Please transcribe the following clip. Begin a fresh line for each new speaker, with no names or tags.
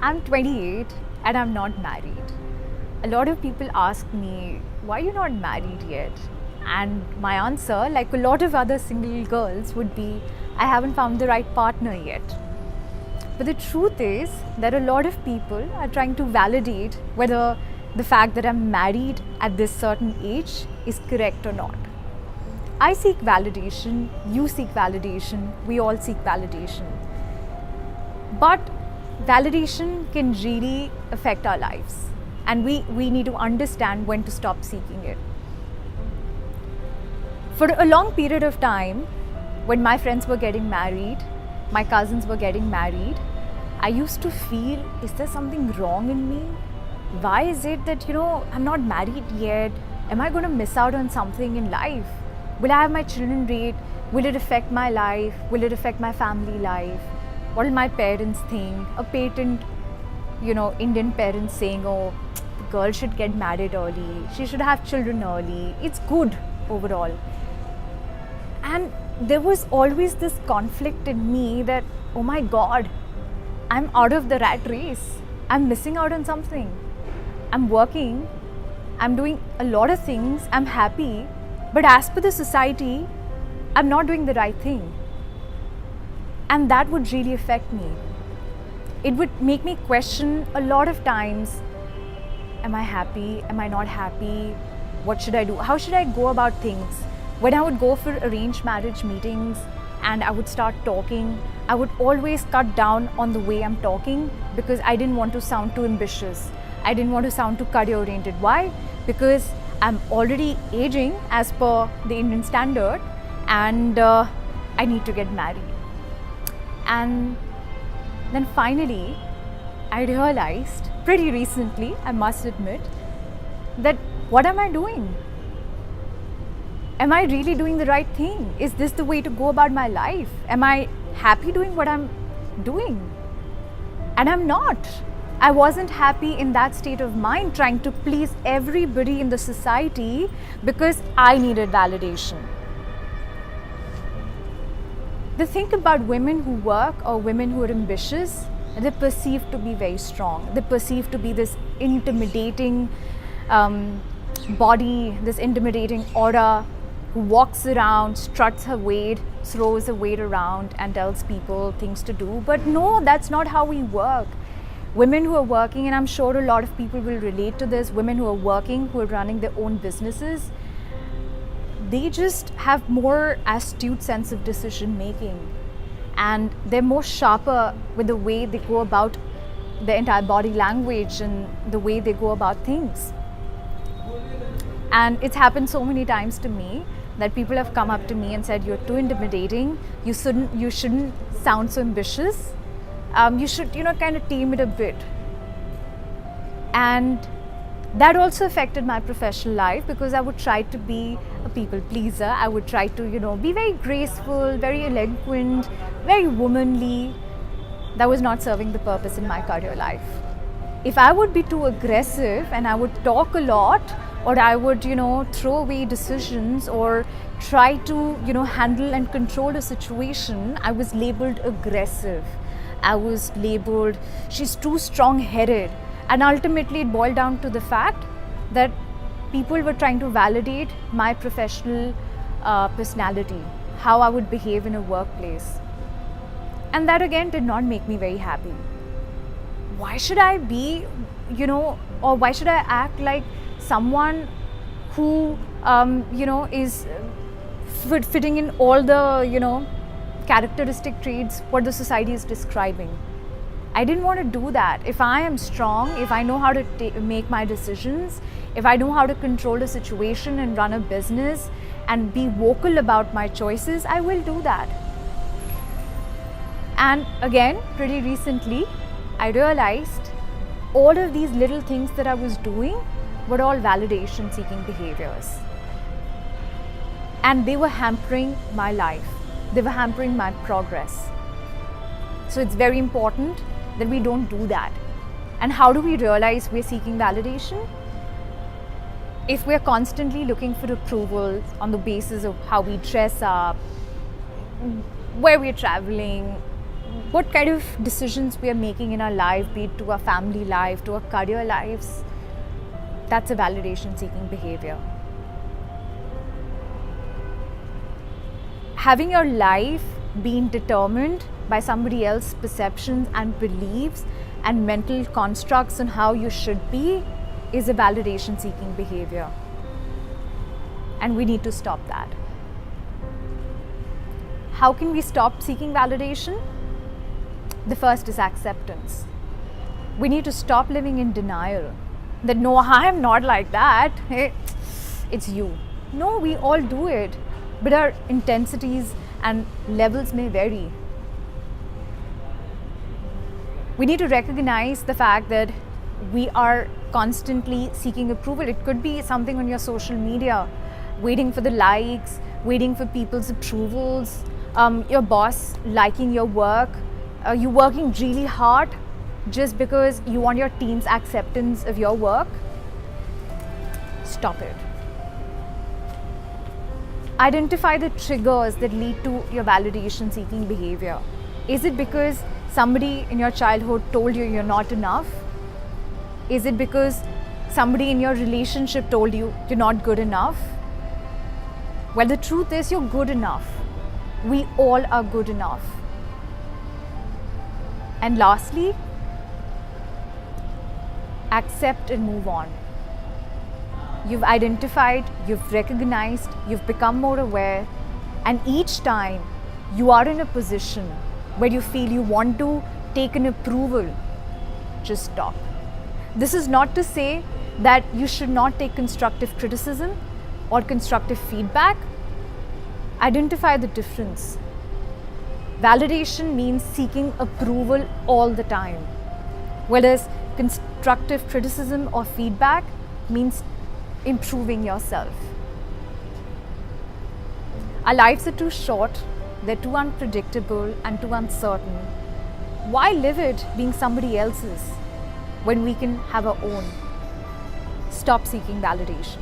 I'm 28 and I'm not married. A lot of people ask me, why are you not married yet? And my answer, like a lot of other single girls, would be, I haven't found the right partner yet. But the truth is that a lot of people are trying to validate whether the fact that I'm married at this certain age is correct or not. I seek validation, you seek validation, we all seek validation. But validation can really affect our lives, and we need to understand when to stop seeking it. For a long period of time, when my friends were getting married, my cousins were getting married, I used to feel, is there something wrong in me? Why is it that, I'm not married yet? Am I going to miss out on something in life? Will I have my children reared? Will it affect my life? Will it affect my family life? What will my parents think? A patent, Indian parents saying, oh, the girl should get married early. She should have children early. It's good overall. And there was always this conflict in me that, oh my God, I'm out of the rat race. I'm missing out on something. I'm working. I'm doing a lot of things. I'm happy. But as per the society, I'm not doing the right thing. And that would really affect me. It would make me question a lot of times, am I happy? Am I not happy? What should I do? How should I go about things? When I would go for arranged marriage meetings and I would start talking, I would always cut down on the way I'm talking because I didn't want to sound too ambitious. I didn't want to sound too career oriented. Why? Because I'm already aging as per the Indian standard, and I need to get married. And then finally, I realized pretty recently, I must admit, that what am I doing? Am I really doing the right thing? Is this the way to go about my life? Am I happy doing what I'm doing? And I'm not. I wasn't happy in that state of mind, trying to please everybody in the society because I needed validation. The thing about women who work or women who are ambitious, they're perceived to be very strong. They're perceived to be this intimidating body, this intimidating aura, who walks around, struts her weight, throws her weight around and tells people things to do. But no, that's not how we work. Women who are working, and I'm sure a lot of people will relate to this, women who are working, who are running their own businesses, they just have more astute sense of decision making, and they're more sharper with the way they go about their entire body language and the way they go about things. And it's happened so many times to me that people have come up to me and said, you're too intimidating, you shouldn't sound so ambitious, you should kind of tame it a bit. And that also affected my professional life because I would try to be a people pleaser. I would try to, be very graceful, very eloquent, very womanly. That was not serving the purpose in my career life. If I would be too aggressive and I would talk a lot, or I would, throw away decisions or try to, handle and control a situation, I was labeled aggressive. I was labeled, she's too strong-headed. And ultimately it boiled down to the fact that people were trying to validate my professional personality, how I would behave in a workplace. And that again did not make me very happy. Why should I be, or why should I act like someone who, is fitting in all the, characteristic traits what the society is describing? I didn't want to do that. If I am strong, if I know how to make my decisions, if I know how to control a situation and run a business and be vocal about my choices, I will do that. And again, pretty recently, I realized all of these little things that I was doing were all validation-seeking behaviors. And they were hampering my life. They were hampering my progress. So it's very important that we don't do that. And how do we realize we're seeking validation? If we're constantly looking for approval on the basis of how we dress up, where we're traveling, what kind of decisions we are making in our life, be it to our family life, to our career lives, that's a validation seeking behavior. Having your life being determined by somebody else's perceptions and beliefs and mental constructs on how you should be is a validation seeking behavior. And we need to stop that. How can we stop seeking validation? The first is acceptance. We need to stop living in denial that no, I am not like that. Hey, it's you. No, we all do it, but our intensities and levels may vary. We need to recognize the fact that we are constantly seeking approval. It could be something on your social media, waiting for the likes, waiting for people's approvals, your boss liking your work, you working really hard just because you want your team's acceptance of your work. Stop it. Identify the triggers that lead to your validation seeking behavior. Is it because somebody in your childhood told you you're not enough? Is it because somebody in your relationship told you you're not good enough? Well, the truth is you're good enough. We all are good enough. And lastly, accept and move on. You've identified, you've recognized, you've become more aware, and each time you are in a position where you feel you want to take an approval, just stop. This is not to say that you should not take constructive criticism or constructive feedback. Identify the difference. Validation means seeking approval all the time, whereas constructive criticism or feedback means improving yourself. Our lives are too short, they're too unpredictable and too uncertain. Why live it being somebody else's when we can have our own? Stop seeking validation.